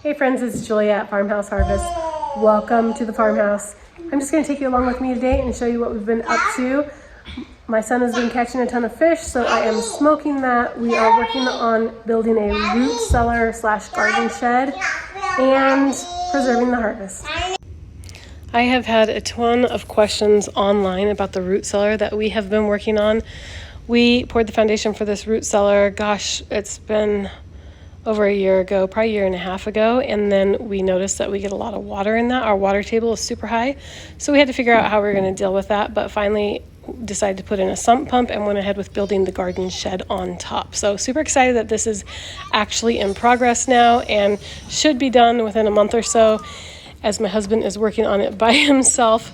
Hey friends, it's Julia at Farmhouse Harvest. Welcome to the farmhouse. I'm just going to take you along with me today and show you what we've been up to. My son has been catching a ton of fish, so I am smoking that. We are working on building a root cellar / garden shed and preserving the harvest. I have had a ton of questions online about the root cellar that we have been working on. We poured the foundation for this root cellar, gosh, it's been over a year ago, probably a year and a half ago, and then we noticed that we get a lot of water in that. Our water table is super high, so we had to figure out how we were going to deal with that, but finally decided to put in a sump pump and went ahead with building the garden shed on top. So super excited that this is actually in progress now and should be done within a month or so, as my husband is working on it by himself.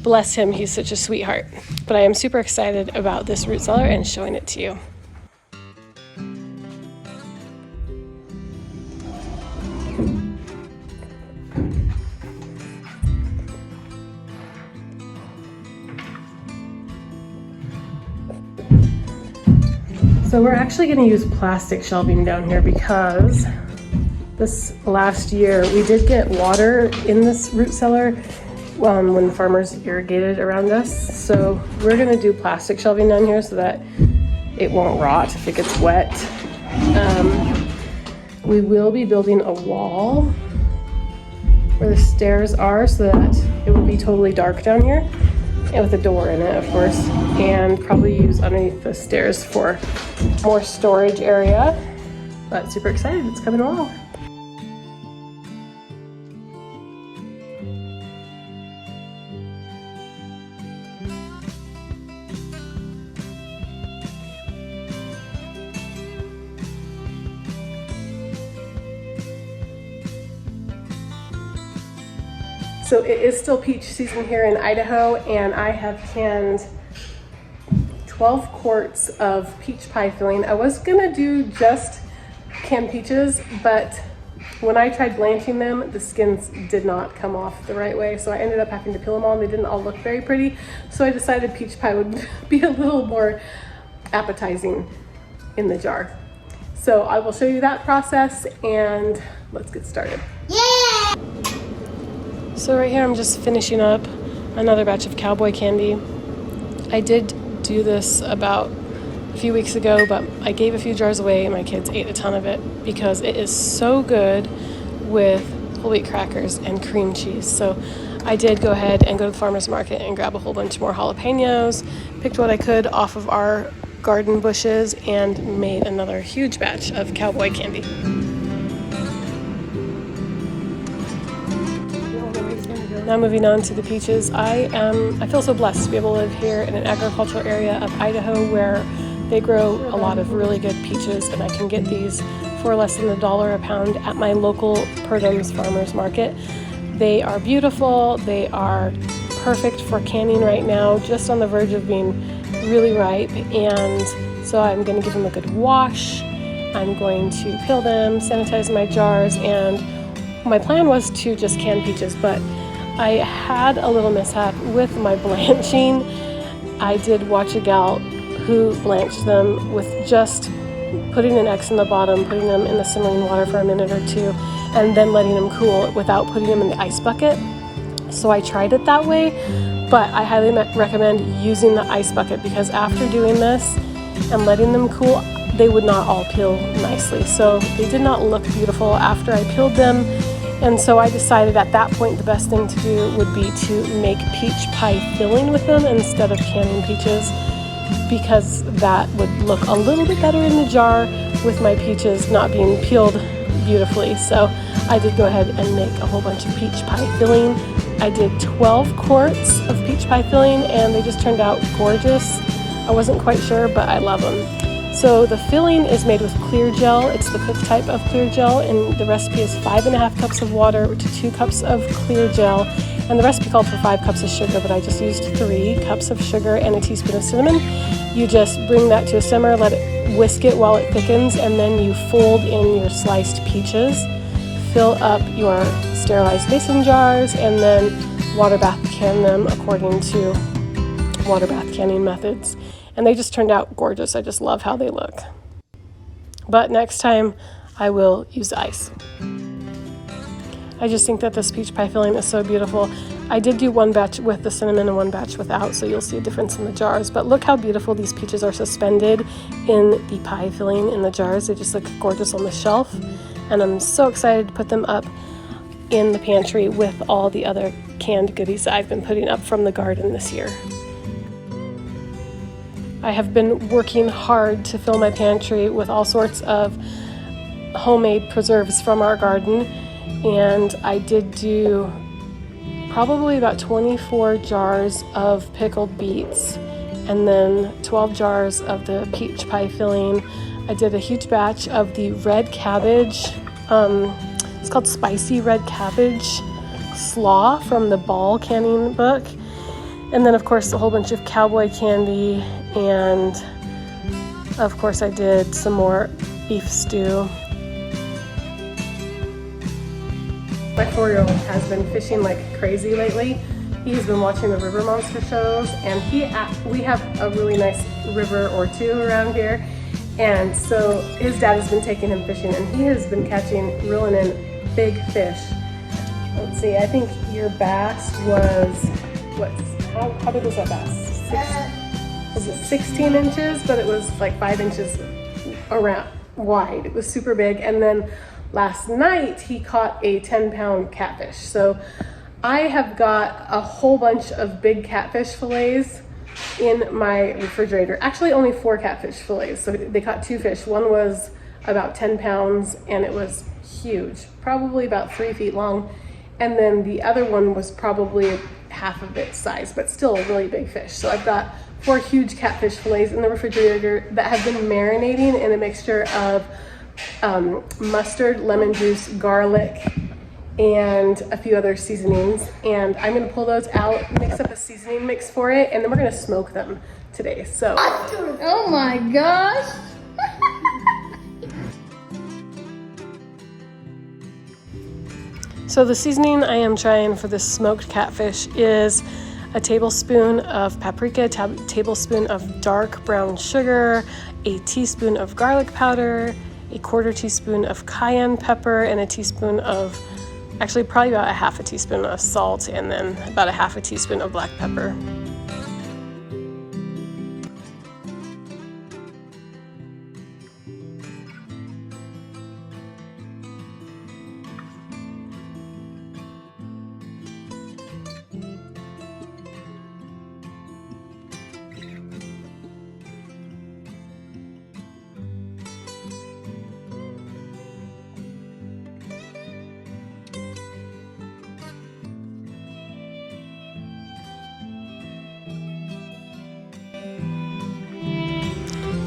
Bless him, he's such a sweetheart. But I am super excited about this root cellar and showing it to you. So we're actually going to use plastic shelving down here because this last year we did get water in this root cellar when the farmers irrigated around us. So we're going to do plastic shelving down here so that it won't rot if it gets wet. We will be building a wall where the stairs are so that it will be totally dark down here, and with a door in it, of course, and probably use underneath the stairs for more storage area. But super excited, it's coming along. So it is still peach season here in Idaho, and I have canned 12 quarts of peach pie filling. I was gonna do just canned peaches, but when I tried blanching them, the skins did not come off the right way, so I ended up having to peel them all, and they didn't all look very pretty. So I decided peach pie would be a little more appetizing in the jar. So I will show you that process, and let's get started. Yeah! So right here I'm just finishing up another batch of cowboy candy. I did do this about a few weeks ago, but I gave a few jars away and my kids ate a ton of it because it is so good with whole wheat crackers and cream cheese. So I did go ahead and go to the farmer's market and grab a whole bunch more jalapenos, picked what I could off of our garden bushes, and made another huge batch of cowboy candy. Now moving on to the peaches, I feel so blessed to be able to live here in an agricultural area of Idaho where they grow a lot of really good peaches, and I can get these for less than $1 a pound at my local Purdum's farmers market. They are beautiful, they are perfect for canning right now, just on the verge of being really ripe, and so I'm going to give them a good wash. I'm going to peel them, sanitize my jars, and my plan was to just can peaches, but I had a little mishap with my blanching. I did watch a gal who blanched them with just putting an X in the bottom, putting them in the simmering water for a minute or two, and then letting them cool without putting them in the ice bucket. So I tried it that way, but I highly recommend using the ice bucket because after doing this and letting them cool, they would not all peel nicely. So they did not look beautiful after I peeled them. And so I decided at that point the best thing to do would be to make peach pie filling with them instead of canning peaches, because that would look a little bit better in the jar with my peaches not being peeled beautifully. So I did go ahead and make a whole bunch of peach pie filling. I did 12 quarts of peach pie filling and they just turned out gorgeous. I wasn't quite sure, but I love them. So the filling is made with clear gel. It's the 5th type of clear gel, and the recipe is 5.5 cups of water to 2 cups of clear gel. And the recipe called for 5 cups of sugar, but I just used 3 cups of sugar and a teaspoon of cinnamon. You just bring that to a simmer, let it whisk it while it thickens, and then you fold in your sliced peaches, fill up your sterilized mason jars, and then water bath can them according to water bath canning methods. And they just turned out gorgeous. I just love how they look. But next time I will use ice. I just think that this peach pie filling is so beautiful. I did do one batch with the cinnamon and one batch without, so you'll see a difference in the jars. But look how beautiful these peaches are suspended in the pie filling in the jars. They just look gorgeous on the shelf. And I'm so excited to put them up in the pantry with all the other canned goodies that I've been putting up from the garden this year. I have been working hard to fill my pantry with all sorts of homemade preserves from our garden, and I did do probably about 24 jars of pickled beets and then 12 jars of the peach pie filling. I did a huge batch of the red cabbage, it's called spicy red cabbage slaw from the Ball canning book, and then of course a whole bunch of cowboy candy, and of course I did some more beef stew. My 4-year-old has been fishing like crazy lately. He's been watching the river monster shows, and we have a really nice river or two around here, and so his dad has been taking him fishing, and he has been reeling in big fish. Let's see, I think your bass was, how big was that bass? Was it 16 inches? But it was like 5 inches around wide. It was super big. And then last night he caught a 10-pound catfish. So I have got a whole bunch of big catfish fillets in my refrigerator. Actually only 4 catfish fillets. So they caught 2 fish. One was about 10 pounds and it was huge, probably about 3 feet long. And then the other one was probably half of its size, but still a really big fish. So I've got 4 huge catfish fillets in the refrigerator that have been marinating in a mixture of mustard, lemon juice, garlic, and a few other seasonings. And I'm gonna pull those out, mix up a seasoning mix for it, and then we're gonna smoke them today. So. Oh my gosh. So the seasoning I am trying for this smoked catfish is a tablespoon of paprika, a tablespoon of dark brown sugar, a teaspoon of garlic powder, a 1/4 teaspoon of cayenne pepper, and a teaspoon of, actually probably about a 1/2 teaspoon of salt, and then about a 1/2 teaspoon of black pepper.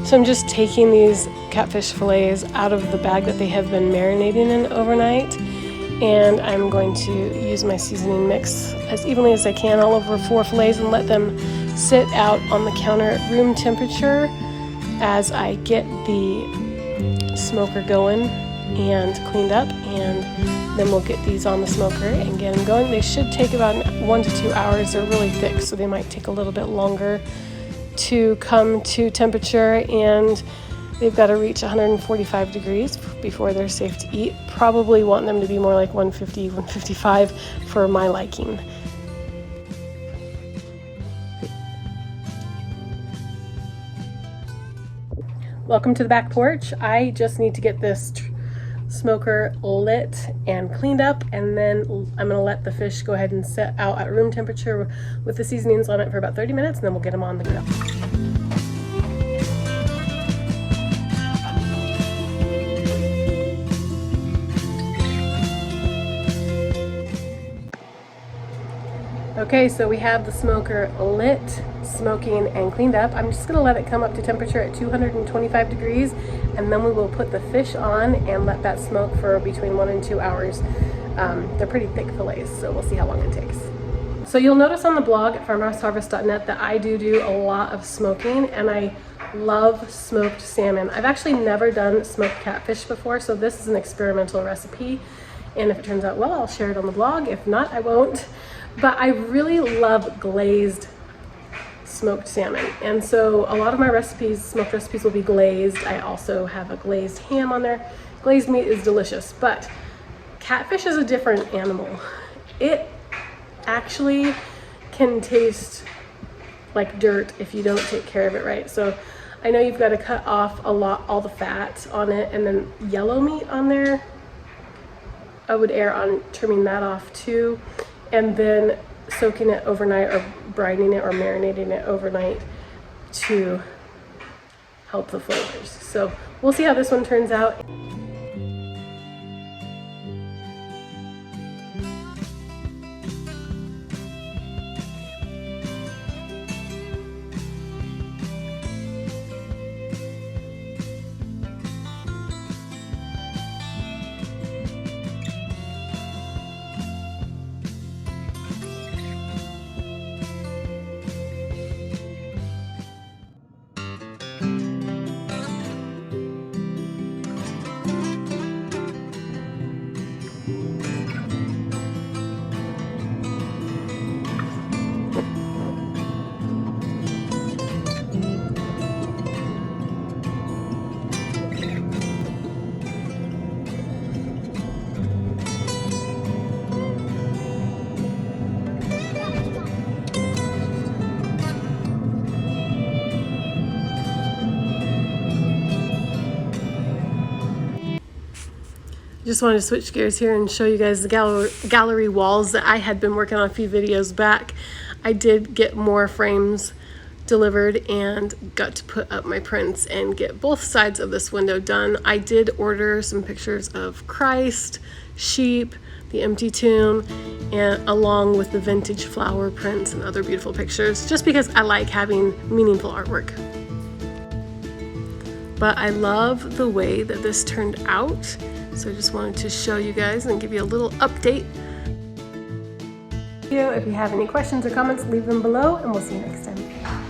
So I'm just taking these catfish fillets out of the bag that they have been marinating in overnight, and I'm going to use my seasoning mix as evenly as I can all over 4 fillets and let them sit out on the counter at room temperature as I get the smoker going and cleaned up, and then we'll get these on the smoker and get them going. They should take about 1 to 2 hours. They're really thick, so they might take a little bit longer to come to temperature, and they've got to reach 145 degrees before they're safe to eat. Probably want them to be more like 150, 155 for my liking. Welcome to the back porch. I just need to get this smoker lit and cleaned up, and then I'm gonna let the fish go ahead and set out at room temperature with the seasonings on it for about 30 minutes, and then we'll get them on the grill. Okay, so we have the smoker lit, smoking, and cleaned up. I'm just gonna let it come up to temperature at 225 degrees, and then we will put the fish on and let that smoke for between 1 and 2 hours. They're pretty thick fillets, so we'll see how long it takes. So you'll notice on the blog at farmhouseharvest.net that I do a lot of smoking, and I love smoked salmon. I've actually never done smoked catfish before, so this is an experimental recipe, and if it turns out well, I'll share it on the blog. If not, I won't. But I really love glazed smoked salmon, and so a lot of my recipes, smoked recipes, will be glazed. I also have a glazed ham on there. Glazed meat is delicious, but Catfish is a different animal. It actually can taste like dirt if you don't take care of it right. So I know you've got to cut off all the fat on it, and then yellow meat on there, I would err on trimming that off too, and then soaking it overnight or brining it or marinating it overnight to help the flavors. So we'll see how this one turns out. Just wanted to switch gears here and show you guys the gallery walls that I had been working on a few videos back. I did get more frames delivered and got to put up my prints and get both sides of this window done. I did order some pictures of Christ, sheep, the empty tomb, and along with the vintage flower prints and other beautiful pictures, just because I like having meaningful artwork. But I love the way that this turned out. So I just wanted to show you guys and give you a little update. If you have any questions or comments, leave them below, and we'll see you next time.